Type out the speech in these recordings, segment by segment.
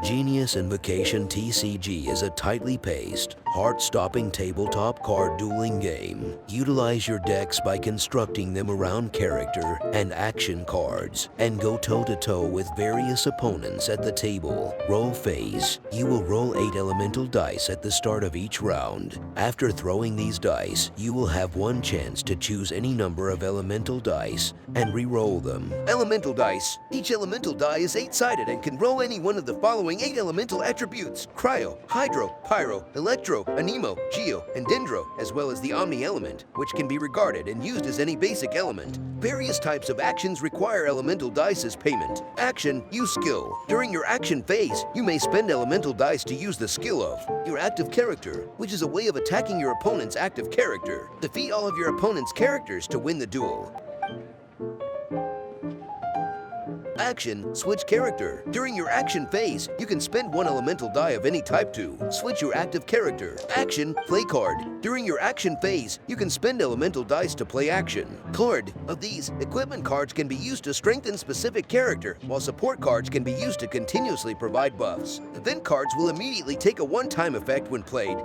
Genius Invokation TCG is a tightly paced, heart-stopping tabletop card dueling game. Utilize your decks by constructing them around character and action cards, and go toe-to-toe with various opponents at the table. Roll phase. You will roll 8 elemental dice at the start of each round. After throwing these dice, you will have one chance to choose any number of elemental dice and re-roll them. Elemental dice. Each elemental die is 8-sided and can roll any one of the following 8 elemental attributes: Cryo, Hydro, Pyro, Electro, Anemo, Geo, and Dendro, as well as the Omni element, which can be regarded and used as any basic element. Various types of actions require elemental dice as payment. Action, use skill. During your action phase, you may spend elemental dice to use the skill of your active character, which is a way of attacking your opponent's active character. Defeat all of your opponent's characters to win the duel. Action, switch character. During your action phase, you can spend 1 elemental die of any type to switch your active character. Action, play card. During your action phase, you can spend elemental dice to play action. Card. Of these, equipment cards can be used to strengthen specific character, while support cards can be used to continuously provide buffs. Event cards will immediately take a one-time effect when played.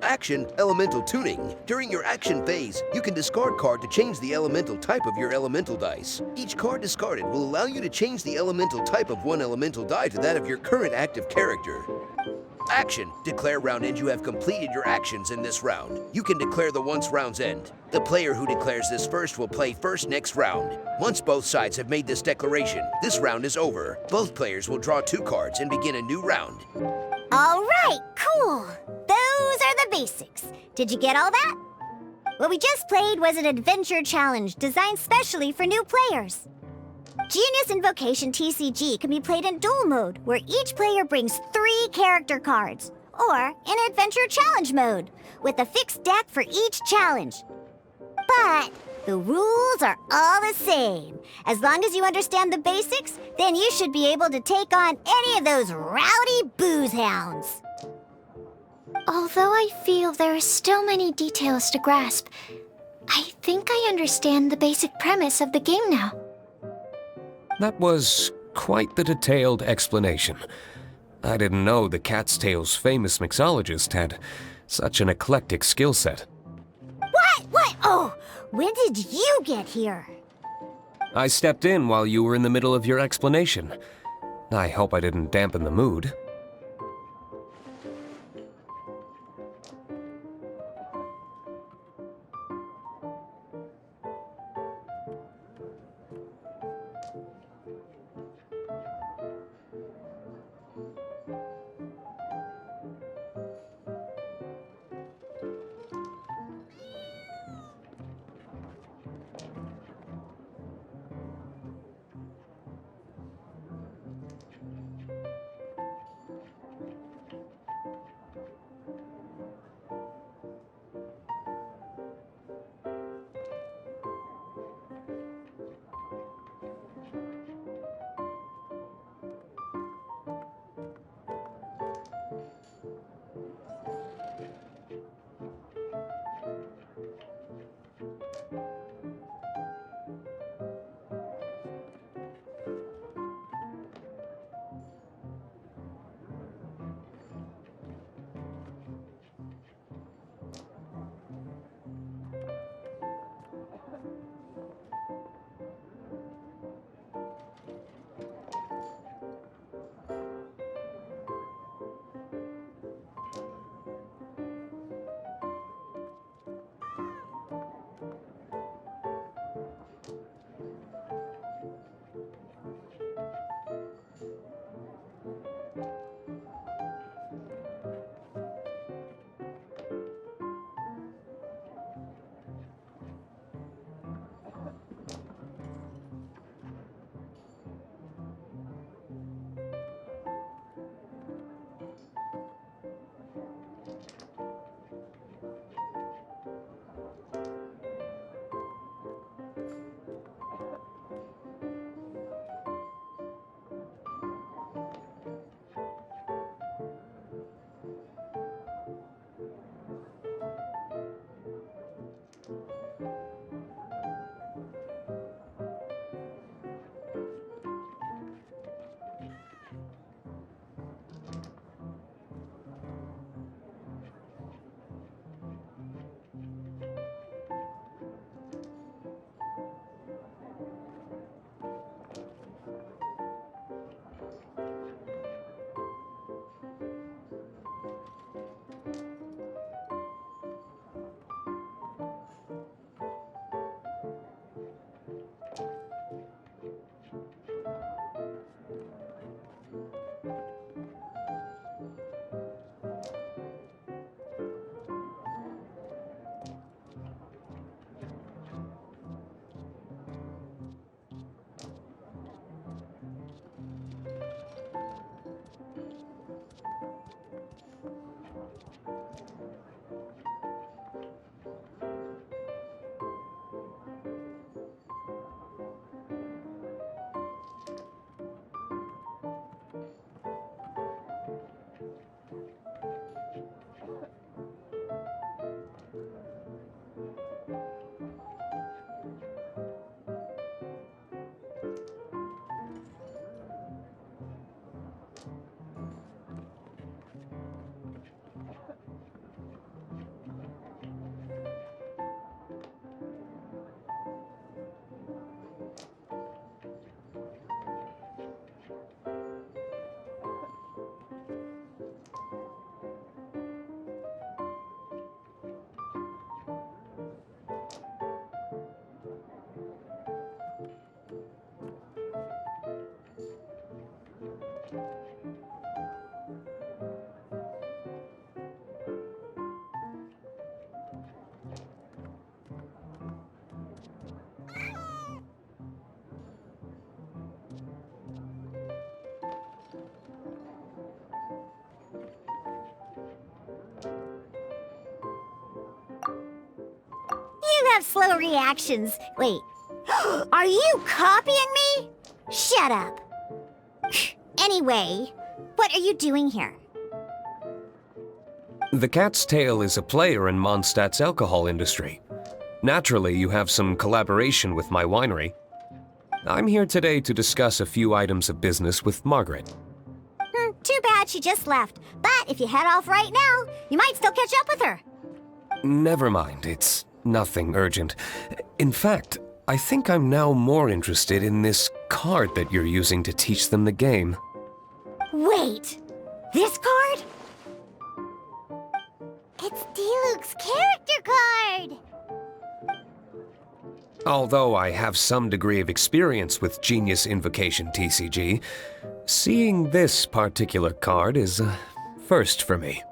Action, elemental tuning. During your action phase, you can discard card to change the elemental type of your elemental dice. Each card discarded will allow you to change the elemental type of one elemental die to that of your current active character. Action, declare round end. You have completed your actions in this round. You can declare the once rounds end. The player who declares this first will play first next round. Once both sides have made this declaration, this round is over. Both players will draw 2 cards and begin a new round. All right, cool. Those are the basics. Did you get all that? What we just played was an adventure challenge designed specially for new players. Genius Invocation TCG can be played in duel mode, where each player brings 3 character cards, or in adventure challenge mode, with a fixed deck for each challenge. But the rules are all the same. As long as you understand the basics, then you should be able to take on any of those rowdy booze hounds. Although I feel there are still many details to grasp, I think I understand the basic premise of the game now. That was quite the detailed explanation. I didn't know the Cat's Tail's famous mixologist had such an eclectic skill set. What? Oh, when did you get here? I stepped in while you were in the middle of your explanation. I hope I didn't dampen the mood. have slow reactions. Wait, are you copying me? Shut up. Anyway, what are you doing here? The Cat's Tail is a player in Mondstadt's alcohol industry. Naturally, you have some collaboration with my winery. I'm here today to discuss a few items of business with Margaret. Too bad she just left. But if you head off right now, you might still catch up with her. Never mind, it's nothing urgent. In fact, I think I'm now more interested in this card that you're using to teach them the game. Wait, this card? It's Diluc's character card! Although I have some degree of experience with Genius Invocation TCG, seeing this particular card is a first for me.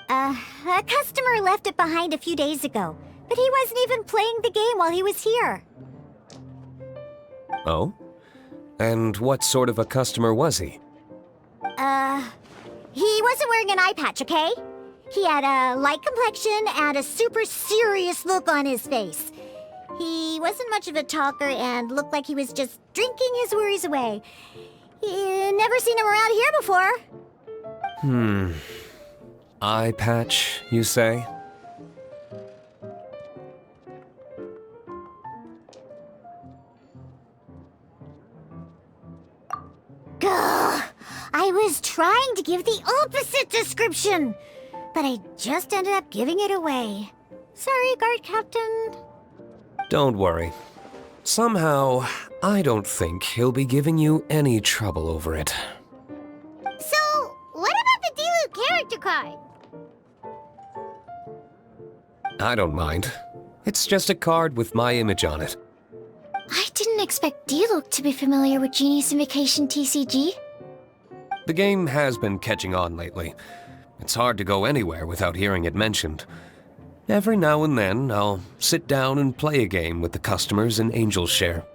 A customer left it behind a few days ago, but he wasn't even playing the game while he was here. Oh? And what sort of a customer was he? He wasn't wearing an eye patch, okay? He had a light complexion and a super serious look on his face. He wasn't much of a talker and looked like he was just drinking his worries away. Never seen him around here before. Eye patch, you say? Gah! I was trying to give the opposite description, but I just ended up giving it away. Sorry, guard captain. Don't worry. Somehow, I don't think he'll be giving you any trouble over it. So, what about the Diluc character card? I don't mind. It's just a card with my image on it. I didn't expect Diluc to be familiar with Genius Invocation TCG. The game has been catching on lately. It's hard to go anywhere without hearing it mentioned. Every now and then, I'll sit down and play a game with the customers in Angel's Share.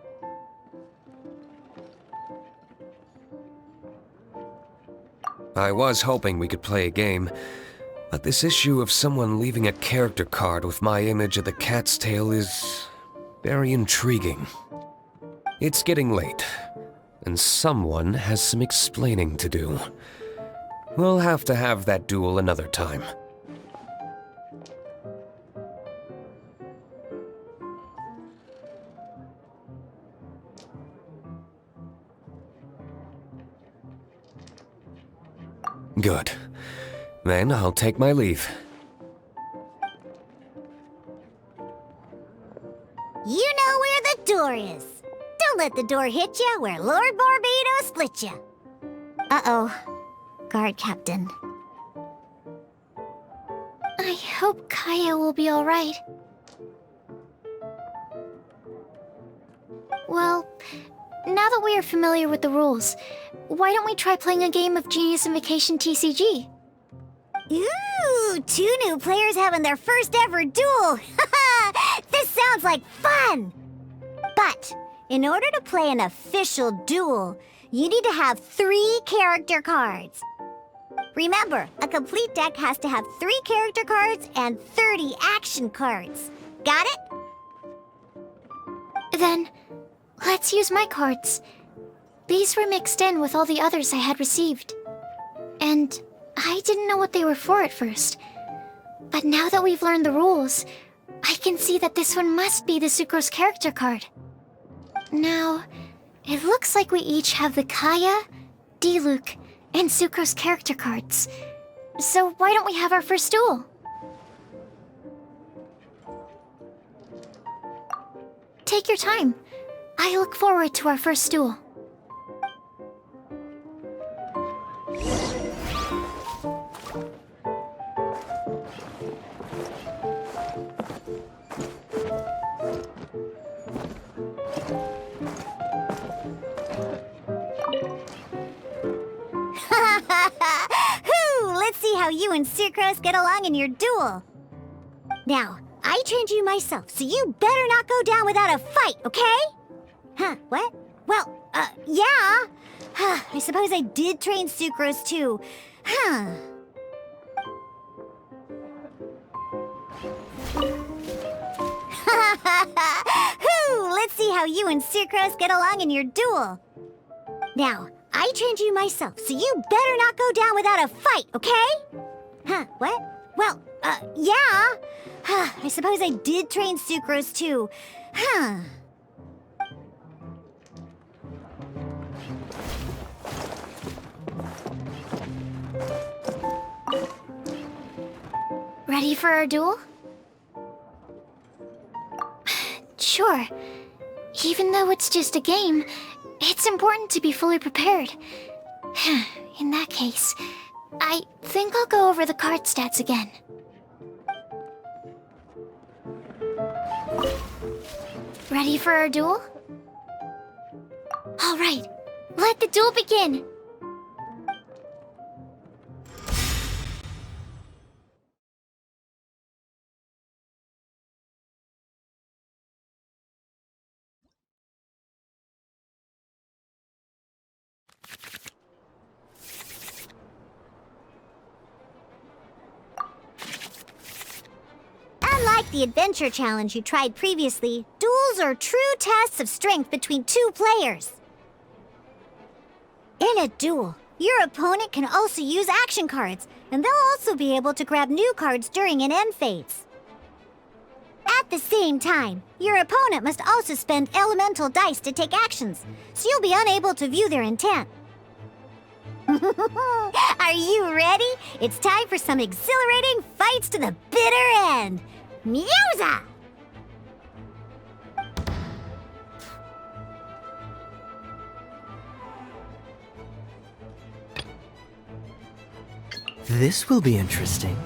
I was hoping we could play a game, but this issue of someone leaving a character card with my image of the Cat's Tail is very intriguing. It's getting late, and someone has some explaining to do. We'll have to have that duel another time. Good. Then I'll take my leave. You know where the door is. Don't let the door hit you where Lord Barbados split you. Uh-oh. Guard captain. I hope Kaya will be alright. Well, now that we are familiar with the rules, why don't we try playing a game of Genius Invocation TCG? Ooh, 2 new players having their first ever duel. This sounds like fun! But, in order to play an official duel, you need to have 3 character cards. Remember, a complete deck has to have 3 character cards and 30 action cards. Got it? Then, let's use my cards. These were mixed in with all the others I had received. And I didn't know what they were for at first. But now that we've learned the rules, I can see that this one must be the Sucrose character card. Now, it looks like we each have the Kaya, Diluc, and Sucrose character cards. So why don't we have our first duel? Take your time. I look forward to our first duel. Let's see how you and Sucrose get along in your duel. Now, I trained you myself, so you better not go down without a fight, okay? Huh, what? Well, yeah. I suppose I did train Sucrose too. Huh. Let's see how you and Sucrose get along in your duel. Now, I trained you myself, so you better not go down without a fight, okay? Huh, what? Well, yeah. I suppose I did train Sucrose too. Huh. Ready for our duel? Sure. Even though it's just a game, it's important to be fully prepared. In that case, I think I'll go over the card stats again. Ready for our duel? All right, let the duel begin! Unlike the adventure challenge you tried previously, duels are true tests of strength between two players. In a duel, your opponent can also use action cards, and they'll also be able to grab new cards during an end phase. At the same time, your opponent must also spend elemental dice to take actions, so you'll be unable to view their intent. Are you ready? It's time for some exhilarating fights to the bitter end. Musa! This will be interesting.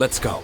Let's go.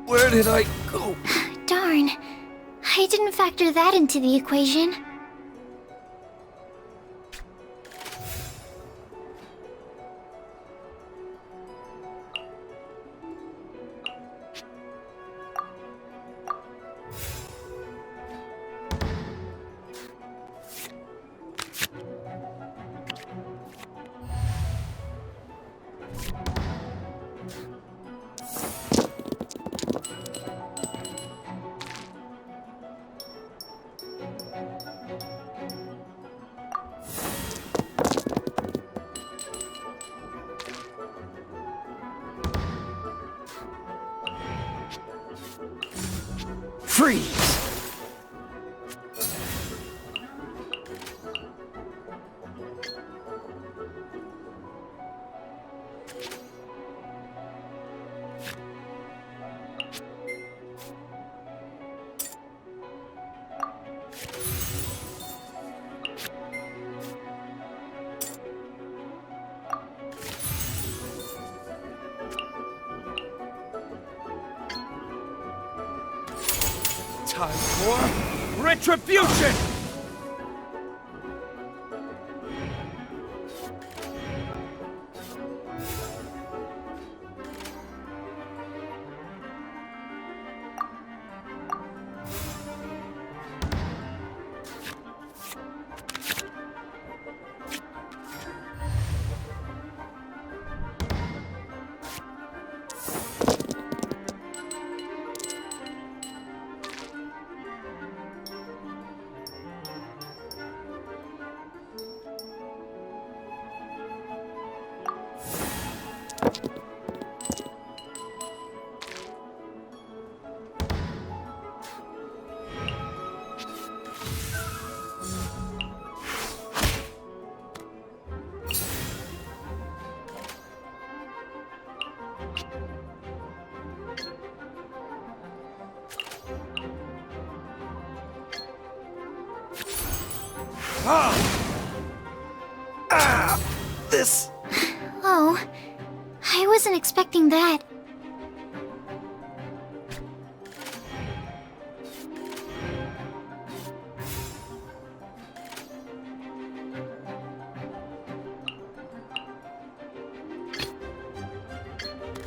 Where did I go? Darn. I didn't factor that into the equation. Freeze! Time for retribution! This... Oh, I wasn't expecting that.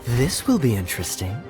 This will be interesting.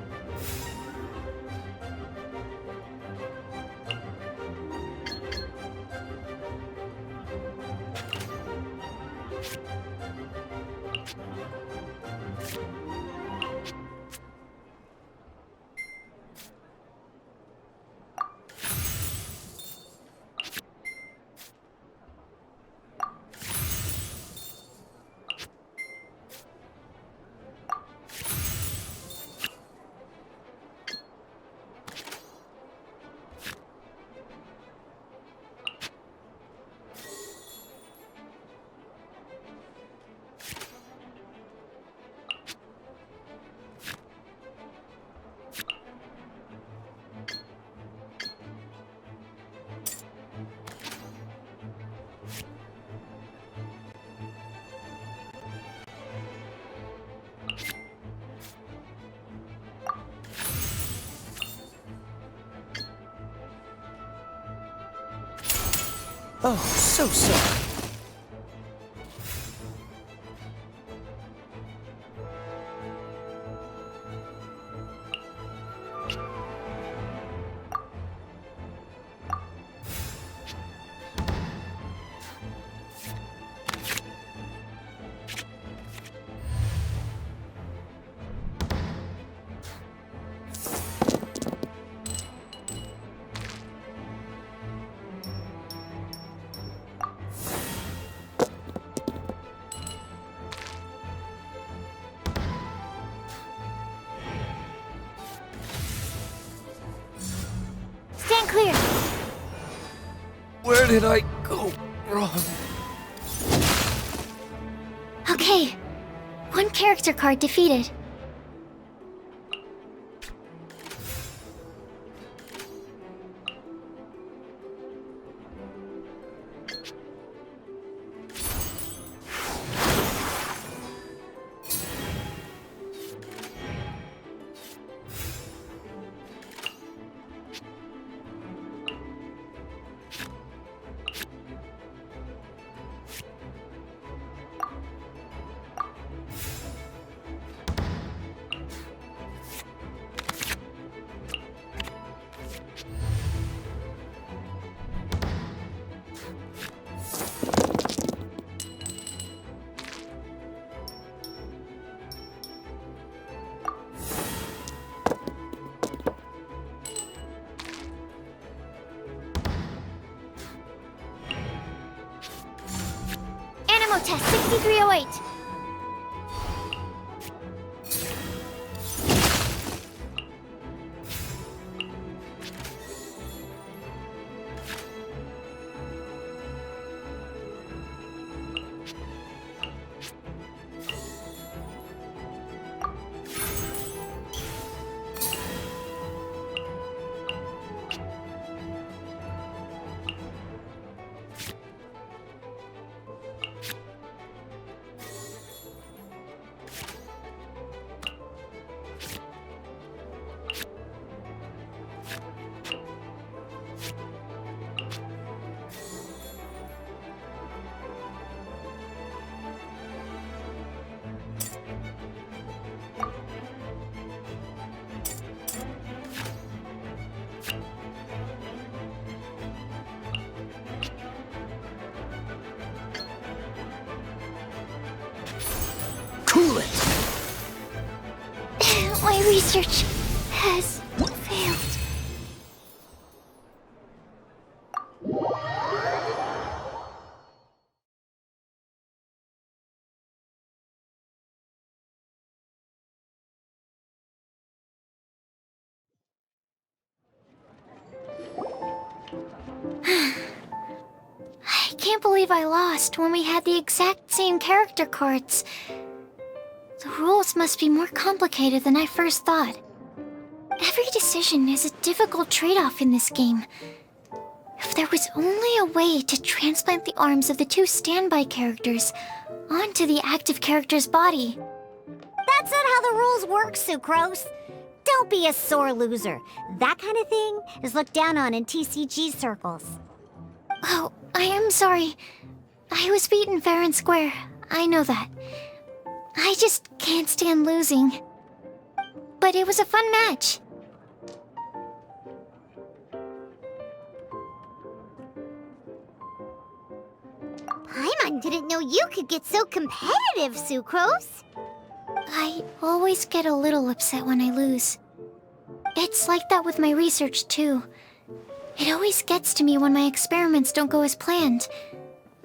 Oh, so sorry. Stand clear. Where did I go wrong? Okay, one character card defeated. test 6308. Cool it! My research has failed. I can't believe I lost when we had the exact same character cards. The rules must be more complicated than I first thought. Every decision is a difficult trade-off in this game. If there was only a way to transplant the arms of the two standby characters onto the active character's body. That's not how the rules work, Sucrose. Don't be a sore loser. That kind of thing is looked down on in TCG circles. Oh, I am sorry. I was beaten fair and square. I know that. I just can't stand losing. But it was a fun match. Paimon didn't know you could get so competitive, Sucrose. I always get a little upset when I lose. It's like that with my research, too. It always gets to me when my experiments don't go as planned.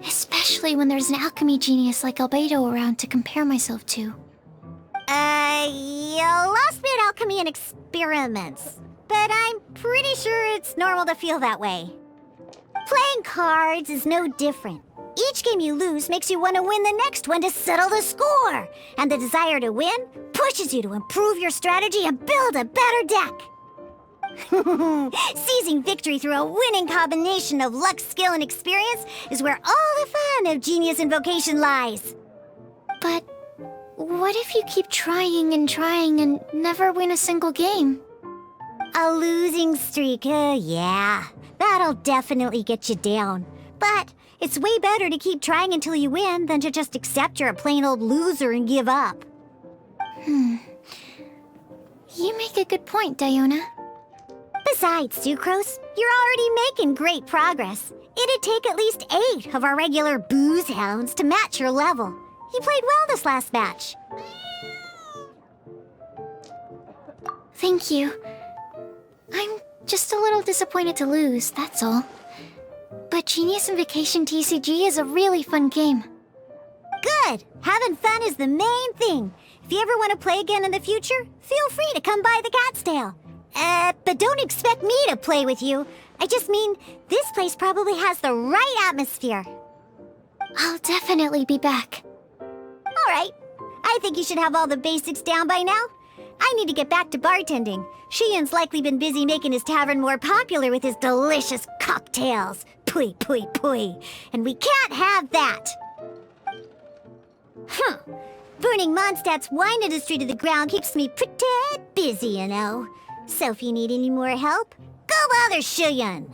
Especially when there's an alchemy genius like Albedo around to compare myself to. You lost me at alchemy and experiments. But I'm pretty sure it's normal to feel that way. Playing cards is no different. Each game you lose makes you want to win the next one to settle the score. And the desire to win pushes you to improve your strategy and build a better deck. Seizing victory through a winning combination of luck, skill, and experience is where all the fun of Genius Invocation lies. But what if you keep trying and never win a single game? A losing streak, yeah. That'll definitely get you down. But it's way better to keep trying until you win than to just accept you're a plain old loser and give up. You make a good point, Diona. Besides, Sucrose, you're already making great progress. It'd take at least 8 of our regular booze hounds to match your level. You played well this last match. Thank you. I'm just a little disappointed to lose, that's all. But Genius Invokation TCG is a really fun game. Good! Having fun is the main thing. If you ever want to play again in the future, feel free to come by the Cat's Tail. But don't expect me to play with you. I just mean, this place probably has the right atmosphere. I'll definitely be back. All right. I think you should have all the basics down by now. I need to get back to bartending. Shiyan's likely been busy making his tavern more popular with his delicious cocktails. Pui, pui, pui. And we can't have that. Huh. Burning Mondstadt's wine industry to the ground keeps me pretty busy, you know. So if you need any more help, go bother Shiyan.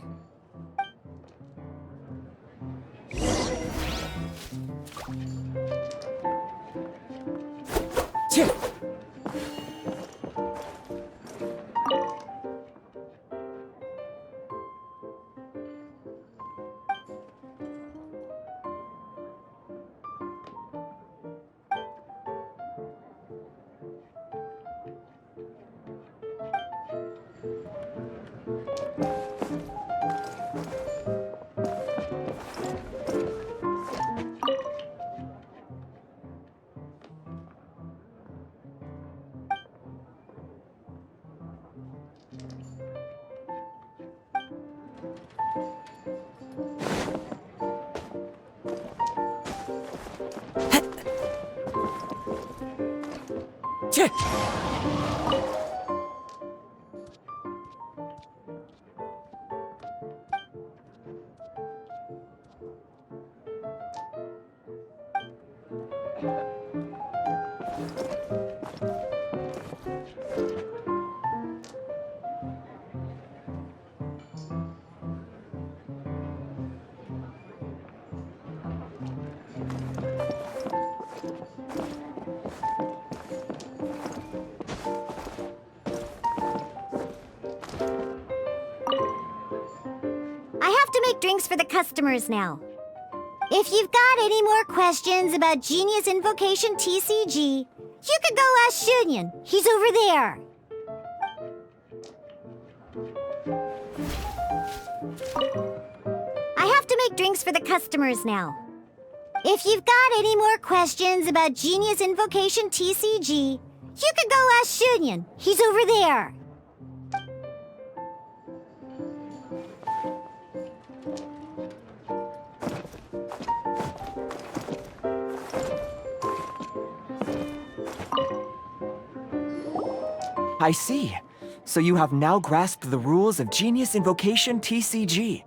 Cheh! I have to make drinks for the customers now. If you've got any more questions about Genius Invocation TCG, you could go ask Shunyan. He's over there. I have to make drinks for the customers now. If you've got any more questions about Genius Invocation TCG, you could go ask Shunyan. He's over there. I see. So you have now grasped the rules of Genius Invocation TCG.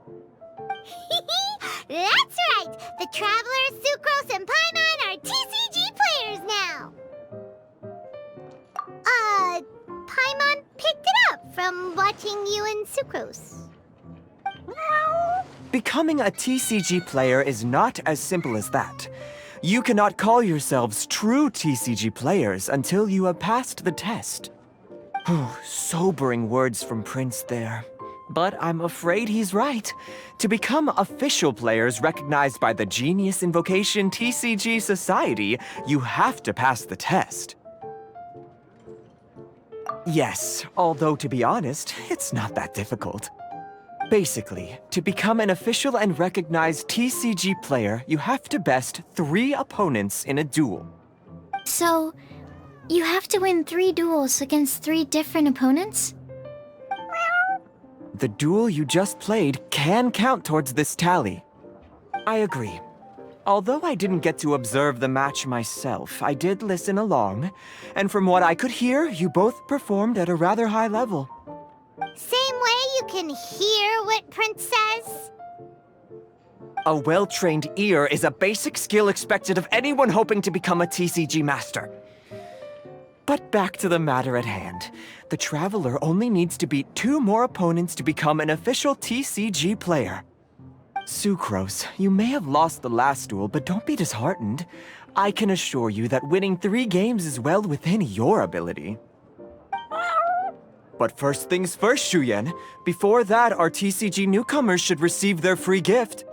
That's right! The Travelers, Sucrose, and Paimon are TCG players now! Paimon picked it up from watching you and Sucrose. Becoming a TCG player is not as simple as that. You cannot call yourselves true TCG players until you have passed the test. Sobering words from Prince there. But I'm afraid he's right. To become official players recognized by the Genius Invocation TCG Society, you have to pass the test. Yes, although to be honest, it's not that difficult. Basically, to become an official and recognized TCG player, you have to best 3 opponents in a duel. So, you have to win 3 duels against 3 different opponents? The duel you just played can count towards this tally. I agree. Although I didn't get to observe the match myself, I did listen along, and from what I could hear, you both performed at a rather high level. Same way you can hear what Prince says? A well-trained ear is a basic skill expected of anyone hoping to become a TCG master. But back to the matter at hand. The Traveler only needs to beat 2 more opponents to become an official TCG player. Sucrose, you may have lost the last duel, but don't be disheartened. I can assure you that winning 3 games is well within your ability. But first things first, Shuyen. Before that, our TCG newcomers should receive their free gift.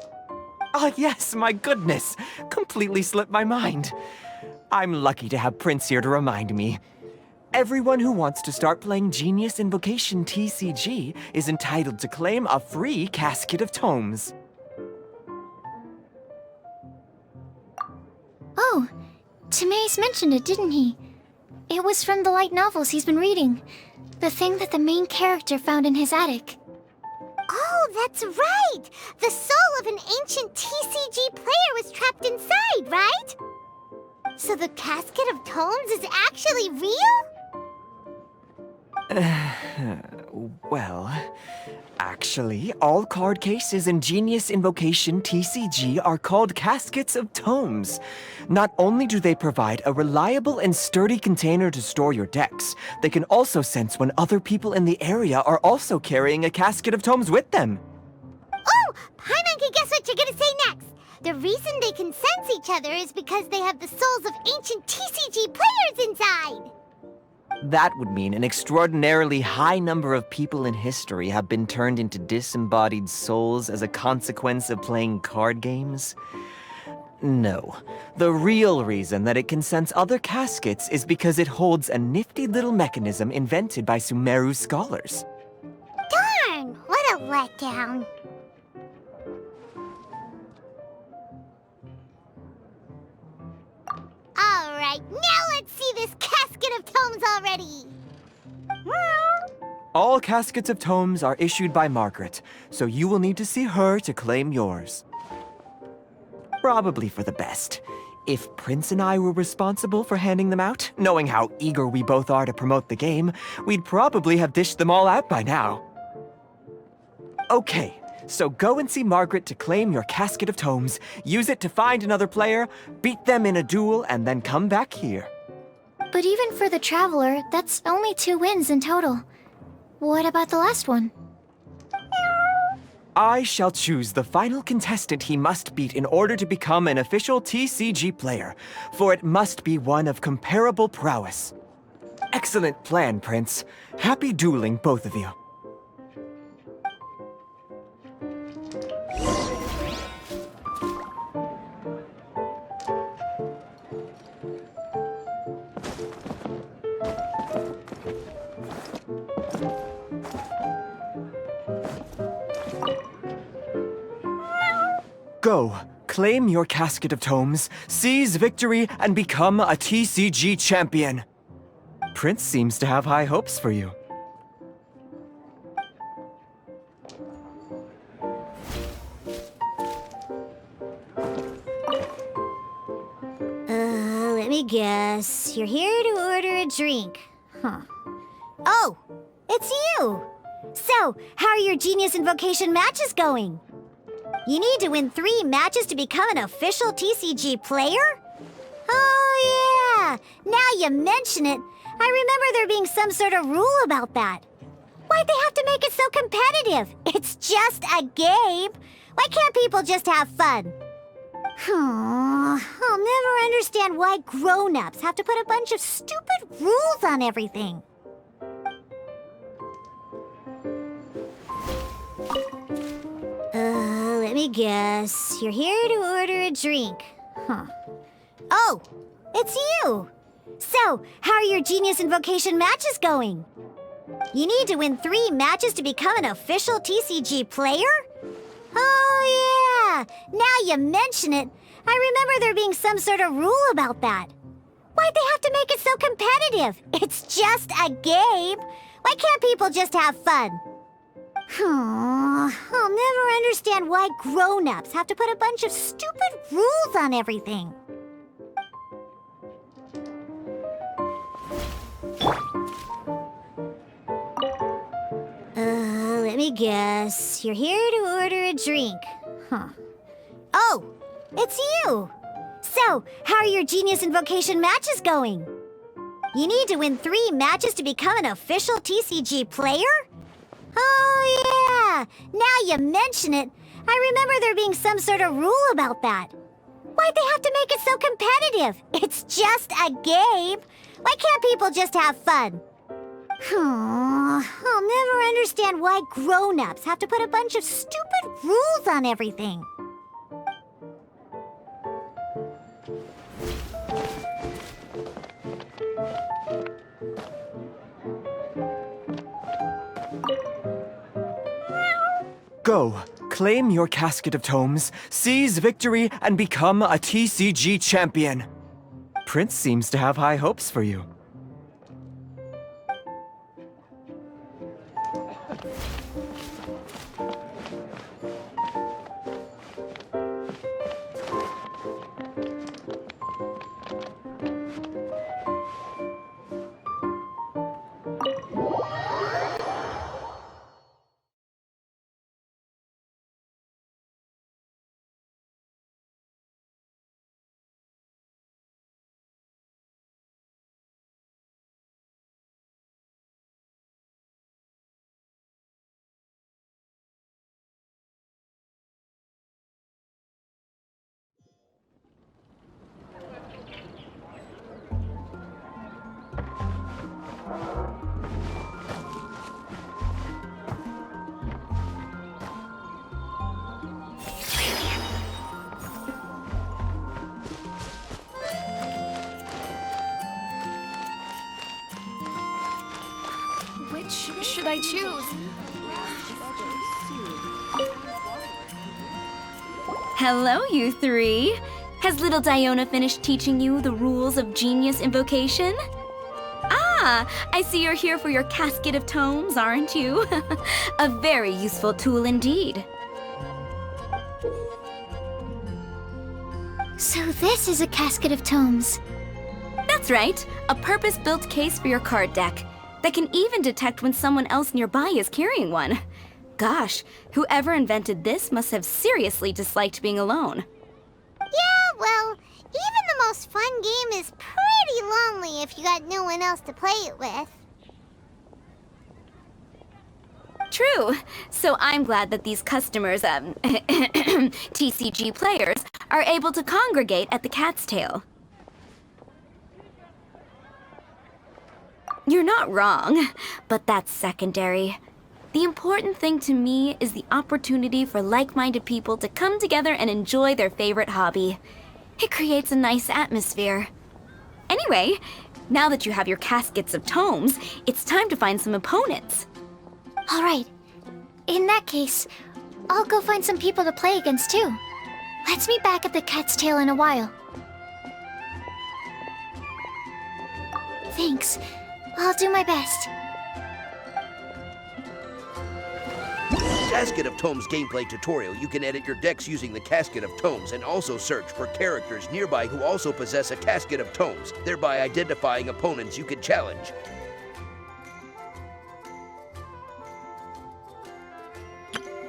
Ah, yes, my goodness. Completely slipped my mind. I'm lucky to have Prince here to remind me. Everyone who wants to start playing Genius Invocation TCG is entitled to claim a free casket of tomes. Oh, Timaeus mentioned it, didn't he? It was from the light novels he's been reading. The thing that the main character found in his attic. Oh, that's right! The soul of an ancient TCG player was trapped inside, right? So the casket of tomes is actually real? Well, actually, all card cases in Genius Invocation TCG are called caskets of tomes. Not only do they provide a reliable and sturdy container to store your decks, they can also sense when other people in the area are also carrying a casket of tomes with them. Oh, Paimon can guess what you're gonna say next. The reason they can sense each other is because they have the souls of ancient TCG players inside. That would mean an extraordinarily high number of people in history have been turned into disembodied souls as a consequence of playing card games. No. The real reason that it can sense other caskets is because it holds a nifty little mechanism invented by Sumeru scholars. Darn, what a letdown. All right, now let's see this casket of tomes already. All caskets of tomes are issued by Margaret, so you will need to see her to claim yours. Probably for the best. If Prince and I were responsible for handing them out, knowing how eager we both are to promote the game, we'd probably have dished them all out by now. Okay, so go and see Margaret to claim your casket of tomes, use it to find another player, beat them in a duel, and then come back here. But even for the Traveler, that's only 2 wins in total. What about the last one? I shall choose the final contestant he must beat in order to become an official TCG player, for it must be one of comparable prowess. Excellent plan, Prince. Happy dueling, both of you. Go, claim your casket of tomes, seize victory, and become a TCG champion. Prince seems to have high hopes for you. Let me guess. You're here to order a drink. Huh. Oh, it's you! So, how are your Genius Invocation matches going? You need to win 3 matches to become an official TCG player? Oh, yeah! Now you mention it, I remember there being some sort of rule about that. Why'd they have to make it so competitive? It's just a game. Why can't people just have fun? I'll never understand why grown-ups have to put a bunch of stupid rules on everything. Let me guess. You're here to order a drink. Huh. Oh, it's you! So, how are your Genius Invocation matches going? You need to win 3 matches to become an official TCG player? Oh, yeah! Now you mention it, I remember there being some sort of rule about that. Why'd they have to make it so competitive? It's just a game. Why can't people just have fun? I'll never understand why grown-ups have to put a bunch of stupid rules on everything. Let me guess. You're here to order a drink. Huh. Oh, it's you! So, how are your Genius Invocation matches going? You need to win 3 matches to become an official TCG player? Oh, yeah! Now you mention it, I remember there being some sort of rule about that. Why'd they have to make it so competitive? It's just a game. Why can't people just have fun? I'll never understand why grown-ups have to put a bunch of stupid rules on everything. Go, claim your casket of tomes, seize victory, and become a TCG champion. Prince seems to have high hopes for you. Which should I choose? Hello, you 3. Has little Diona finished teaching you the rules of Genius Invocation? Ah, I see you're here for your casket of tomes, aren't you? A very useful tool indeed. So this is a casket of tomes. That's right, a purpose-built case for your card deck that can even detect when someone else nearby is carrying one. Gosh, whoever invented this must have seriously disliked being alone. Yeah, well, even the most fun game is pretty lonely if you got no one else to play it with. True. So I'm glad that these customers, TCG players, are able to congregate at the Cat's Tail. You're not wrong, but that's secondary. The important thing to me is the opportunity for like-minded people to come together and enjoy their favorite hobby. It creates a nice atmosphere. Anyway, now that you have your caskets of tomes, it's time to find some opponents. All right. In that case, I'll go find some people to play against too. Let's meet back at the Cat's Tail in a while. Thanks. I'll do my best. Casket of Tomes gameplay tutorial. You can edit your decks using the Casket of Tomes and also search for characters nearby who also possess a Casket of Tomes, thereby identifying opponents you can challenge.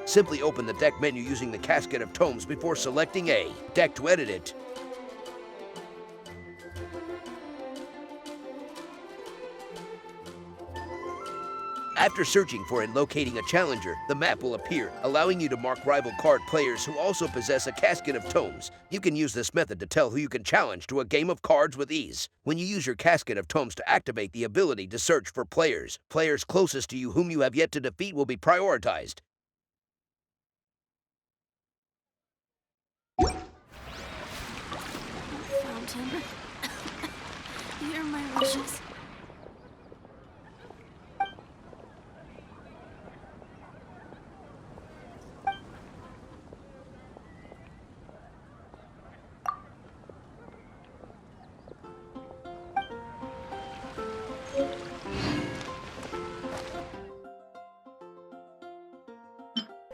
Simply open the deck menu using the Casket of Tomes before selecting a deck to edit it. After searching for and locating a challenger, the map will appear, allowing you to mark rival card players who also possess a Casket of Tomes. You can use this method to tell who you can challenge to a game of cards with ease. When you use your Casket of Tomes to activate the ability to search for players, players closest to you whom you have yet to defeat will be prioritized. Fountain. Hear my wishes.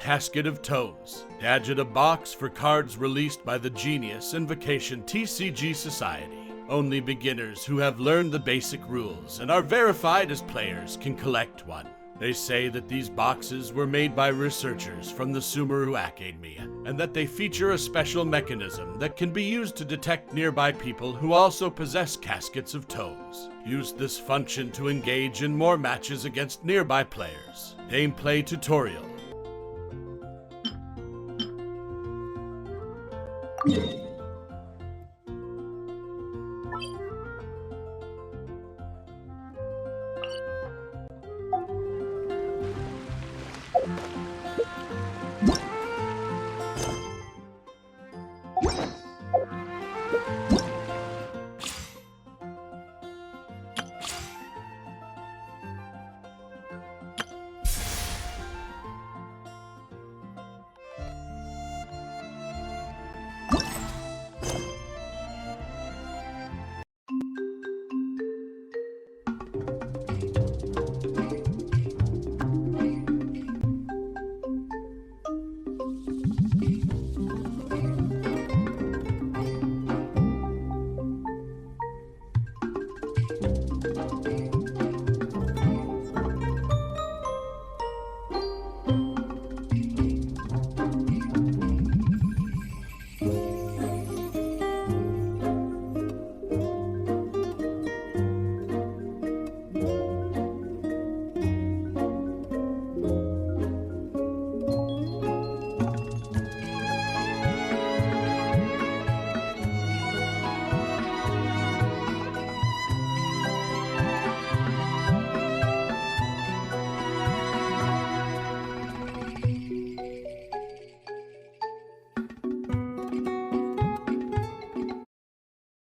Casket of Tomes. Gadget a box for cards released by the genius Invokation TCG Society. Only beginners who have learned the basic rules and are verified as players can collect one. They say that these boxes were made by researchers from the Sumeru Academy, and that they feature a special mechanism that can be used to detect nearby people who also possess Caskets of Tomes. Use this function to engage in more matches against nearby players. Gameplay tutorial.